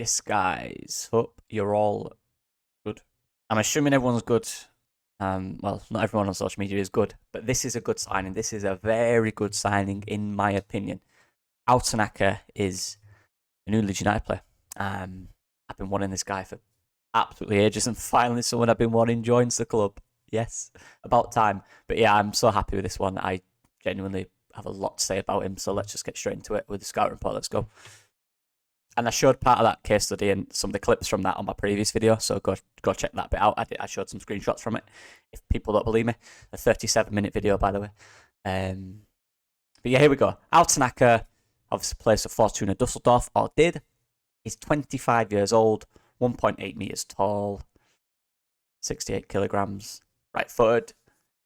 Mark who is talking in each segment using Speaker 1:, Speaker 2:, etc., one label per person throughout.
Speaker 1: this, guys. Hope you're all good. I'm assuming everyone's good. Well, not everyone on social media is good, but this is a good signing. This is a very good signing, in my opinion. Ao Tanaka is a new Leeds United player. I've been wanting this guy for absolutely ages, and finally someone I've been wanting joins the club. Yes, about time. But yeah, I'm so happy with this one. I genuinely have a lot to say about him, so let's just get straight into it with the scout report. Let's go. And I showed part of that case study and some of the clips from that on my previous video, so go check that bit out. I showed some screenshots from it, if people don't believe me. A 37-minute video, by the way. But yeah, here we go. Ao Tanaka obviously plays for Fortuna Dusseldorf, or did. He's 25 years old, 1.8 meters tall, 68 kilograms, right-footed,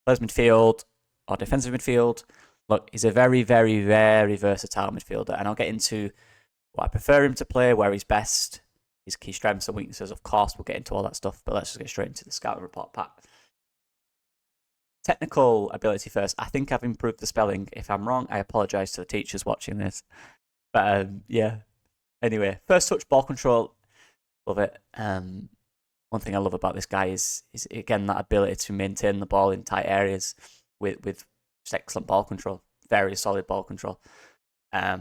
Speaker 1: plays midfield or defensive midfield. Look, he's a very, very, very versatile midfielder, and I'll get into what I prefer him to play, where he's best, his key strengths and weaknesses. Of course, we'll get into all that stuff, but let's just get straight into the scouting report, Pat. Technical ability first. I think I've improved the spelling. If I'm wrong, I apologise to the teachers watching this. But yeah. Anyway, first touch, ball control. Love it. One thing I love about this guy is again that ability to maintain the ball in tight areas with just excellent ball control. Very solid ball control. I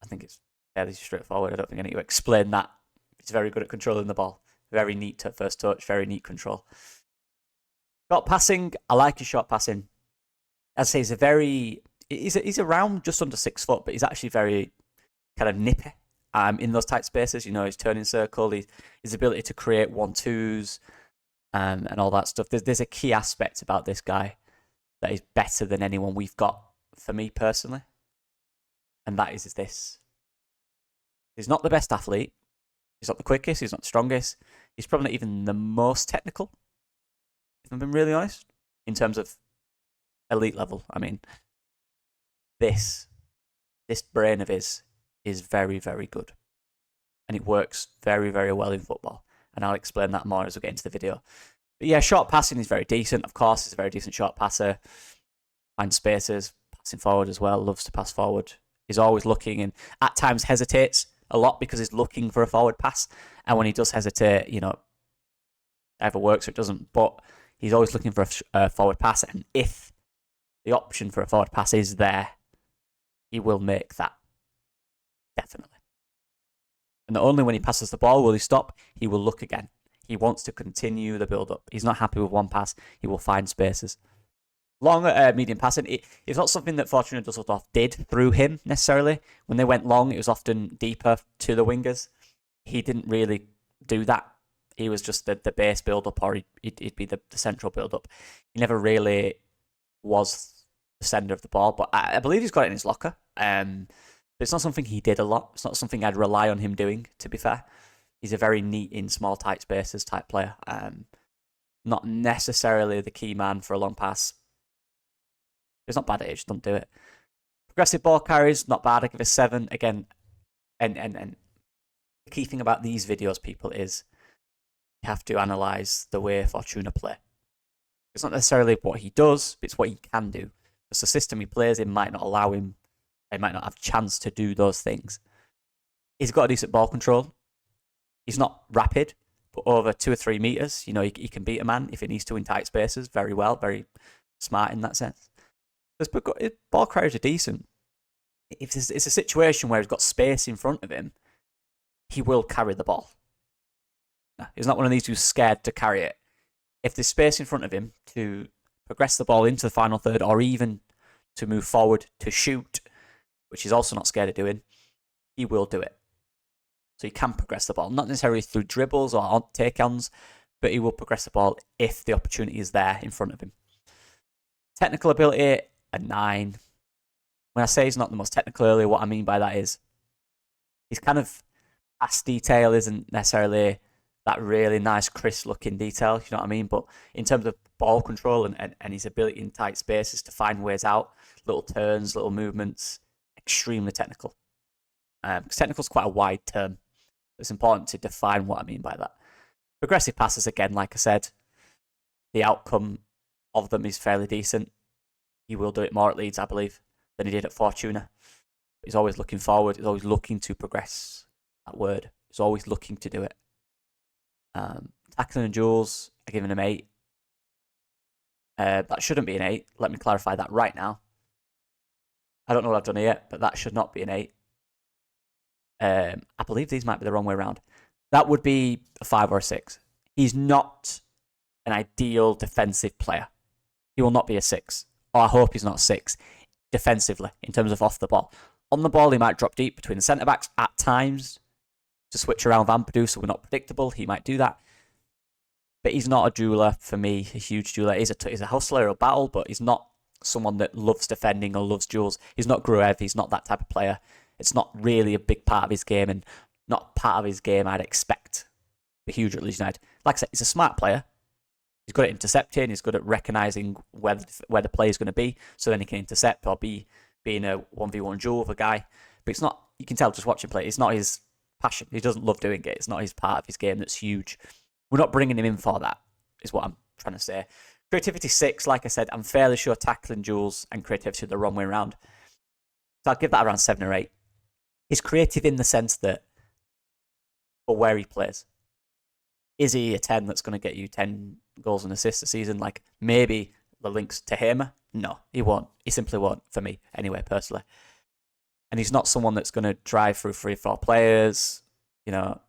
Speaker 1: think it's fairly straightforward. I don't think I need to explain that. He's very good at controlling the ball. Very neat to first touch, very neat control. Short passing, I like his short passing. As I say, he's around just under 6 foot, but he's actually very kind of nippy in those tight spaces. You know, his turning circle, his ability to create 1-2s, and all that stuff. There's a key aspect about this guy that is better than anyone we've got, for me personally, and that is this. He's not the best athlete. He's not the quickest. He's not the strongest. He's probably not even the most technical, if I'm being really honest, in terms of elite level. I mean, this brain of his is very, very good. And it works very, very well in football. And I'll explain that more as we get into the video. But yeah, short passing is very decent. Of course, he's a very decent short passer. Finds spaces, passing forward as well. Loves to pass forward. He's always looking and at times hesitates a lot because he's looking for a forward pass. And when he does hesitate, you know, either works or it doesn't. But he's always looking for a forward pass. And if the option for a forward pass is there, he will make that. Definitely. And not only when he passes the ball will he stop, he will look again. He wants to continue the build-up. He's not happy with one pass. He will find spaces. Long medium passing, it's not something that Fortuna Dusseldorf did through him necessarily. When they went long, it was often deeper to the wingers. He didn't really do that. He was just the base build-up, or he'd be the central build-up. He never really was the sender of the ball, but I believe he's got it in his locker. But it's not something he did a lot. It's not something I'd rely on him doing, to be fair. He's a very neat in small, tight spaces type player. Not necessarily the key man for a long pass. It's not bad at it, just don't do it. Progressive ball carries, not bad. I give it a 7. Again, and the key thing about these videos, people, is you have to analyse the way Fortuna play. It's not necessarily what he does, but it's what he can do. Because the system he plays in might not allow him, he might not have a chance to do those things. He's got a decent ball control. He's not rapid, but over 2 or 3 meters, you know, he can beat a man if it needs to in tight spaces very well, very smart in that sense. His ball carries are decent. If it's a situation where he's got space in front of him, he will carry the ball. No, he's not one of these who's scared to carry it. If there's space in front of him to progress the ball into the final third, or even to move forward to shoot, which he's also not scared of doing, he will do it. So he can progress the ball, not necessarily through dribbles or take-ons, but he will progress the ball if the opportunity is there in front of him. Technical ability, a 9. When I say he's not the most technical earlier, what I mean by that is his kind of pass detail isn't necessarily that really nice, crisp-looking detail, you know what I mean? But in terms of ball control and his ability in tight spaces to find ways out, little turns, little movements, extremely technical. Because technical is quite a wide term. It's important to define what I mean by that. Progressive passes, again, like I said, the outcome of them is fairly decent. He will do it more at Leeds, I believe, than he did at Fortuna. He's always looking forward. He's always looking to progress. That word. He's always looking to do it. Tackling and duels, I give him 8. That shouldn't be an 8. Let me clarify that right now. I don't know what I've done here, but that should not be an 8. I believe these might be the wrong way around. That would be a 5 or a 6. He's not an ideal defensive player. He will not be a 6. Or I hope he's not a 6 defensively in terms of off the ball. On the ball, he might drop deep between the centre backs at times to switch around Vampadu, so we're not predictable. He might do that. But he's not a dueler for me, a huge dueler. He's a hustler or a battle, but he's not someone that loves defending or loves duels. He's not Gruev. He's not that type of player. It's not really a big part of his game, and not part of his game I'd expect the huge at Leeds United. Like I said, he's a smart player. He's good at intercepting. He's good at recognising where the play is going to be, so then he can intercept or be in a 1v1 duel with a guy. But it's not, you can tell just watching play, it's not his passion. He doesn't love doing it. It's not his part of his game that's huge. We're not bringing him in for that, is what I'm trying to say. Creativity 6, like I said, I'm fairly sure tackling duels and creativity are the wrong way around. So I'll give that around 7 or 8. He's creative in the sense that for where he plays. Is he a 10 that's going to get you 10 goals and assists a season? Like maybe the links to him? No, he won't. He simply won't for me, anyway, personally. And he's not someone that's going to drive through 3-4 players. You know,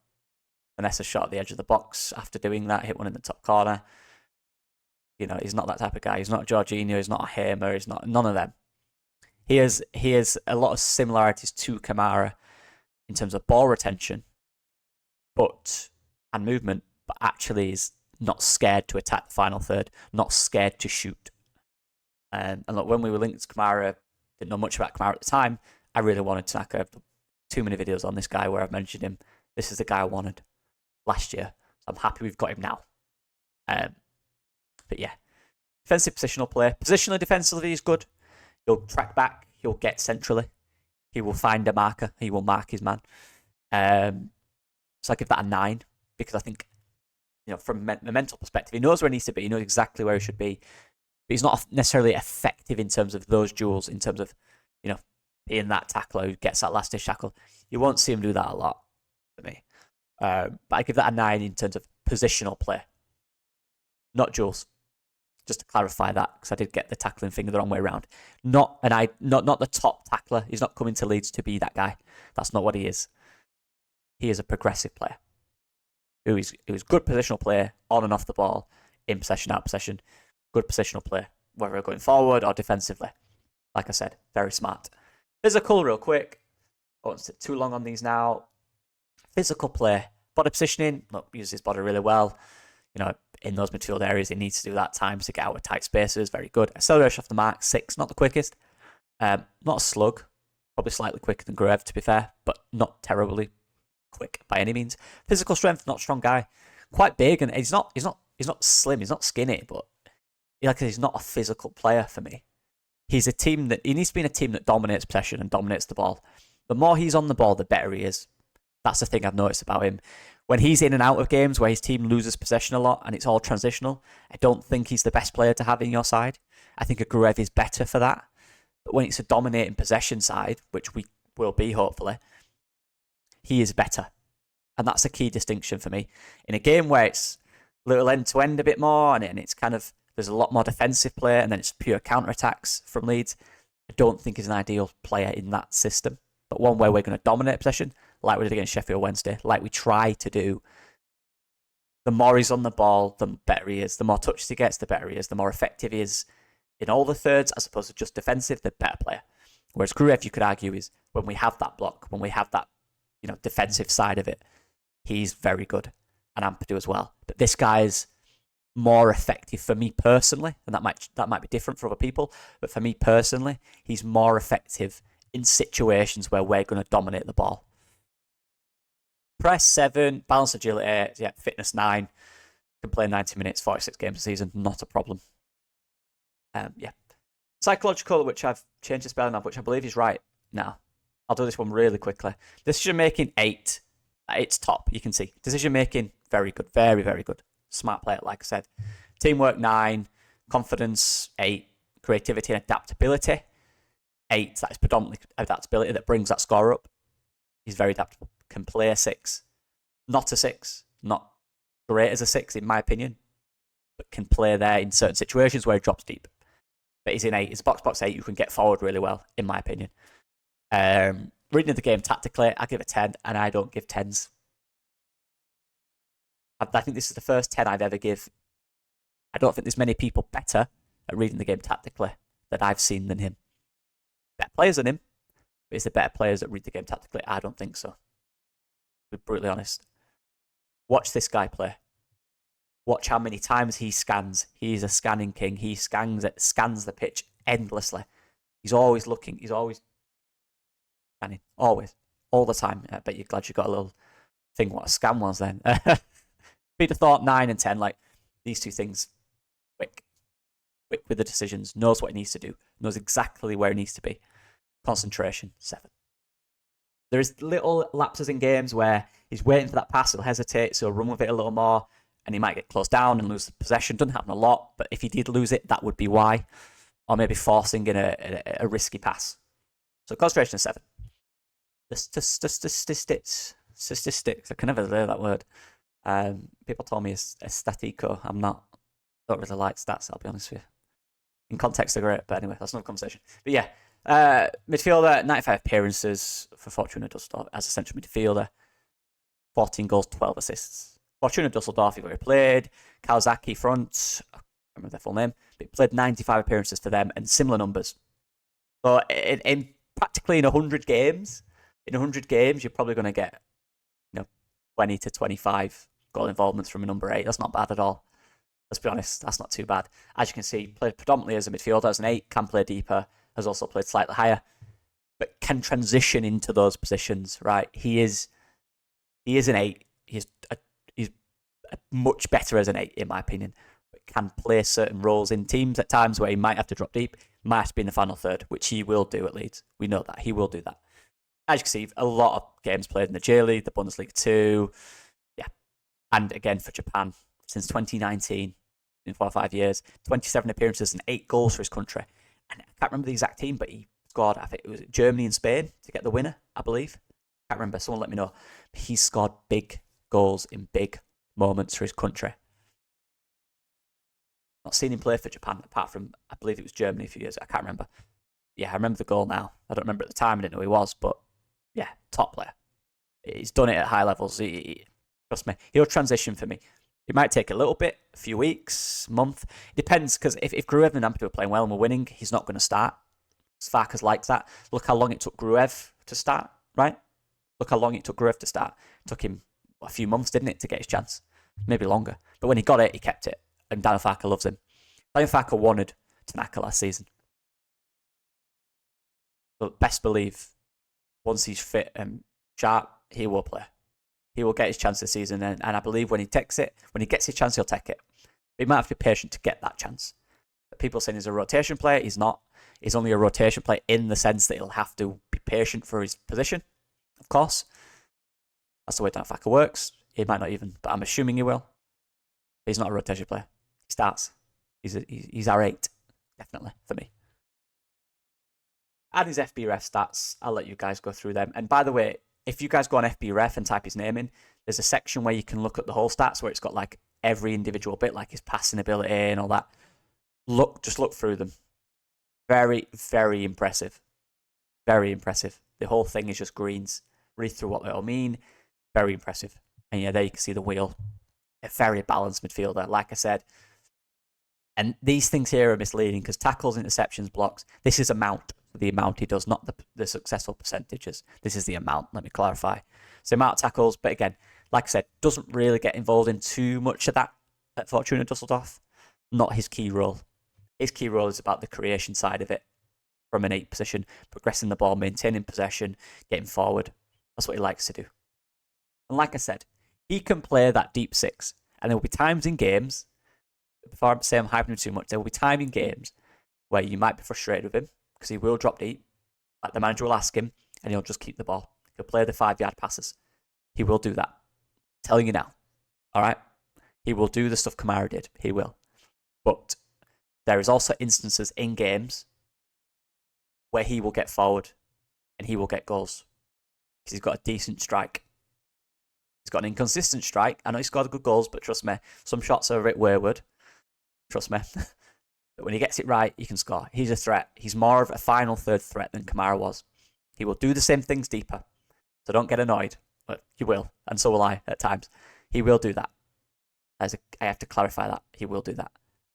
Speaker 1: Vanessa shot at the edge of the box after doing that, hit one in the top corner. You know, he's not that type of guy. He's not Jorginho. He's not a Hamer. He's not none of them. He has a lot of similarities to Kamara in terms of ball retention, and movement, but actually is not scared to attack the final third, not scared to shoot. And look, when we were linked to Kamara, didn't know much about Kamara at the time. I really wanted Tanaka. I've done too many videos on this guy where I've mentioned him. This is the guy I wanted last year. So I'm happy we've got him now. But yeah, defensive positional play. Positionally, defensively, he's good. He'll track back. He'll get centrally. He will find a marker. He will mark his man. So I give that a 9 because I think, you know, from a mental perspective, he knows where he needs to be. He knows exactly where he should be. But he's not necessarily effective in terms of those duels, in terms of, you know, being that tackler who gets that last-ditch tackle. You won't see him do that a lot for me. But I give that a 9 in terms of positional play, not duels. Just to clarify that, because I did get the tackling thing the wrong way around. Not the top tackler. He's not coming to Leeds to be that guy. That's not what he is. He is a progressive player who is good positional player on and off the ball, in possession, out of possession. Good positional play, whether going forward or defensively. Like I said, very smart. Physical, real quick. I won't sit too long on these now. Physical play, body positioning. Look, uses his body really well. You know, in those midfield areas, he needs to do that times to get out of tight spaces. Very good. Acceleration off the mark, 6. Not the quickest. Not a slug. Probably slightly quicker than Gruev, to be fair, but not terribly quick by any means. Physical strength, not strong guy. Quite big, and he's not slim. He's not skinny, but like I said, he's not a physical player for me. He needs to be in a team that dominates possession and dominates the ball. The more he's on the ball, the better he is. That's the thing I've noticed about him. When he's in and out of games where his team loses possession a lot and it's all transitional, I don't think he's the best player to have in your side. I think a Gruev is better for that. But when it's a dominating possession side, which we will be hopefully, he is better. And that's a key distinction for me. In a game where it's a little end-to-end a bit more and it's kind of, there's a lot more defensive play and then it's pure counter-attacks from Leeds, I don't think he's an ideal player in that system. But one where we're going to dominate possession, like we did against Sheffield Wednesday, like we try to do, the more he's on the ball, the better he is. The more touches he gets, the better he is. The more effective he is in all the thirds, as opposed to just defensive, the better player. Whereas Gruev, you could argue, is when we have that block, when we have that, you know, defensive side of it, he's very good. And Ampadu as well. But this guy's more effective for me personally, and that might be different for other people, but for me personally, he's more effective in situations where we're going to dominate the ball. Press 7, balance agility 8, yeah, fitness 9. Can play 90 minutes, 46 games a season, not a problem. Yeah. Psychological, which I've changed the spelling of, which I believe is right now. I'll do this one really quickly. Decision making 8. It's top, you can see. Decision making, very good, very, very good. Smart player, like I said. Teamwork 9, confidence 8, creativity and adaptability 8. That is predominantly adaptability that brings that score up. He's very adaptable. Can play 6. Not a 6. Not great as a 6, in my opinion, but can play there in certain situations where he drops deep. But he's in 8. He's box 8. You can get forward really well, in my opinion. Reading the game tactically, I give a 10, and I don't give 10s. I think this is the first 10 I've ever give. I don't think there's many people better at reading the game tactically that I've seen than him. Better players than him, but is there better players that read the game tactically? I don't think so. To be brutally honest. Watch this guy play. Watch how many times he scans. He's a scanning king. He scans the pitch endlessly. He's always looking. He's always scanning. Always. All the time. I bet you're glad you got a little thing what a scan was then. Peter thought 9 and 10, like these two things, quick with the decisions, knows what he needs to do, knows exactly where he needs to be. Concentration, 7. There is little lapses in games where he's waiting for that pass, he'll hesitate, so he'll run with it a little more, and he might get close down and lose the possession. Doesn't happen a lot, but if he did lose it, that would be why. Or maybe forcing in a risky pass. So concentration is 7. The statistics, I can never say that word. People told me estetico. Don't really like stats, I'll be honest with you. In context, they're great, but anyway, that's another conversation. But yeah, midfielder, 95 appearances for Fortuna Dusseldorf as a central midfielder. 14 goals, 12 assists. Fortuna Dusseldorf, he already played. Kawasaki front, I can't remember their full name, but he played 95 appearances for them and similar numbers. So in practically in 100 games, you're probably going to get 20 to 25 goal involvements from a number 8. That's not bad at all. Let's be honest, that's not too bad. As you can see, played predominantly as a midfielder, as an 8, can play deeper, has also played slightly higher, but can transition into those positions, right? He is an 8. He's much better as an 8, in my opinion, but can play certain roles in teams at times where he might have to drop deep, might have to be in the final third, which he will do at Leeds. We know that. He will do that. As you can see, a lot of games played in the J League, the Bundesliga 2, yeah. And again for Japan, since 2019, in 4 or 5 years, 27 appearances and 8 goals for his country. And I can't remember the exact team, but he scored, I think it was Germany and Spain to get the winner, I believe. I can't remember, someone let me know. But he scored big goals in big moments for his country. Not seen him play for Japan, apart from, I believe it was Germany a few years ago, I can't remember. Yeah, I remember the goal now. I don't remember at the time, I didn't know who he was, but yeah, top player. He's done it at high levels. Trust me, he'll transition for me. It might take a little bit, a few weeks, month. It depends, because if Gruev and Ampadu are playing well and we're winning, he's not going to start. Farkas likes that. Look how long it took Gruev to start, right? Look how long it took Gruev to start. It took him a few months, didn't it, to get his chance? Maybe longer. But when he got it, he kept it. And Daniel Farka loves him. Daniel Farka wanted Tanaka last season. But best believe, once he's fit and sharp, he will play. He will get his chance this season, and I believe when he gets his chance, he'll take it. He might have to be patient to get that chance. But people saying he's a rotation player, he's not. He's only a rotation player in the sense that he'll have to be patient for his position, of course. That's the way Dan Farka works. He might not even, but I'm assuming he will. He's not a rotation player. He starts. He's our 8, definitely, for me. And his FBref stats, I'll let you guys go through them. And by the way, if you guys go on FBref and type his name in, there's a section where you can look at the whole stats where it's got like every individual bit, like his passing ability and all that. Just look through them. Very, very impressive. Very impressive. The whole thing is just greens. Read through what they all mean. Very impressive. And yeah, there you can see the wheel. A very balanced midfielder, like I said. And these things here are misleading because tackles, interceptions, blocks, this is the amount he does, not the successful percentages. This is the amount, let me clarify. So amount of tackles, but again, like I said, doesn't really get involved in too much of that at Fortuna Dusseldorf. Not his key role. His key role is about the creation side of it from an 8 position, progressing the ball, maintaining possession, getting forward. That's what he likes to do. And like I said, he can play that deep 6. And there will be times in games, before I say I'm hyping him too much, there will be time in games where you might be frustrated with him because he will drop deep. Like the manager will ask him and he'll just keep the ball. He'll play the 5-yard passes. He will do that. I'm telling you now. All right? He will do the stuff Kamara did. He will. But there is also instances in games where he will get forward and he will get goals because he's got a decent strike. He's got an inconsistent strike. I know he scored good goals, but trust me, some shots are a bit wayward. Trust me. But when he gets it right, he can score. He's a threat. He's more of a final third threat than Kamara was. He will do the same things deeper. So don't get annoyed. But he will, and so will I at times. He will do that. I have to clarify that. He will do that.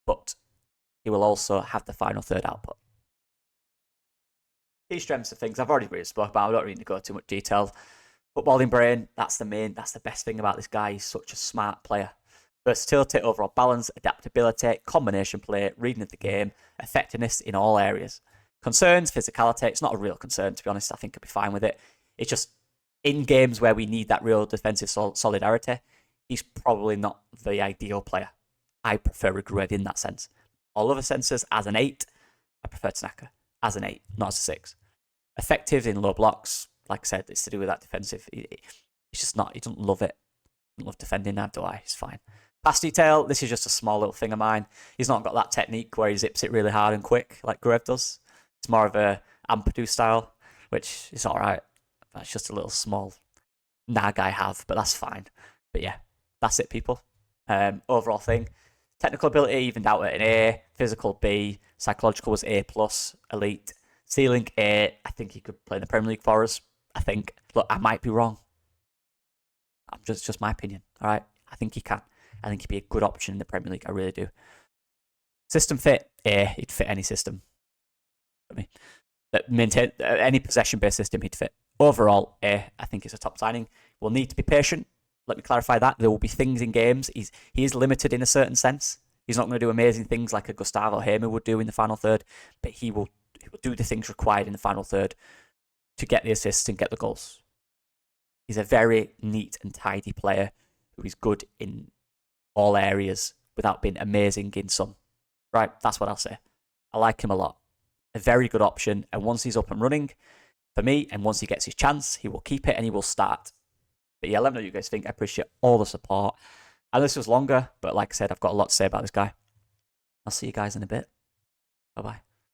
Speaker 1: But he will also have the final third output. These strengths are things I've already really spoke about. I don't really need to go too much detail. Footballing brain, that's the best thing about this guy. He's such a smart player. Versatility, overall balance, adaptability, combination play, reading of the game, effectiveness in all areas. Concerns, physicality, it's not a real concern, to be honest. I think I'll be fine with it. It's just in games where we need that real defensive solidarity, he's probably not the ideal player. I prefer Reguered in that sense. All other senses, as an 8, I prefer Tanaka. As an 8, not as a 6. Effective in low blocks, like I said, it's to do with that defensive. It's just not, he doesn't love it. He doesn't love defending, now do I? It's fine. Pass detail, this is just a small little thing of mine. He's not got that technique where he zips it really hard and quick like Gruev does. It's more of a Ampadu style, which is alright. That's just a little small nag I have, but that's fine. But yeah, that's it, people. Overall thing. Technical ability evened out at an A. Physical B. Psychological was A+. Elite. Ceiling A. I think he could play in the Premier League for us. I think. Look, I might be wrong. Just my opinion. Alright? I think he can. I think he'd be a good option in the Premier League. I really do. System fit, A. He'd fit any system. I mean, maintain any possession-based system, he'd fit. Overall, A. I think it's a top signing. We'll need to be patient. Let me clarify that. There will be things in games. He is limited in a certain sense. He's not going to do amazing things like a Gustavo Hamer would do in the final third, but he will do the things required in the final third to get the assists and get the goals. He's a very neat and tidy player who is good in all areas without being amazing in some. Right, that's what I'll say. I like him a lot. A very good option, and once he's up and running, for me, and once he gets his chance, he will keep it and he will start. But yeah, let me know what you guys think. I appreciate all the support. And this was longer, but like I said, I've got a lot to say about this guy. I'll see you guys in a bit. Bye-bye.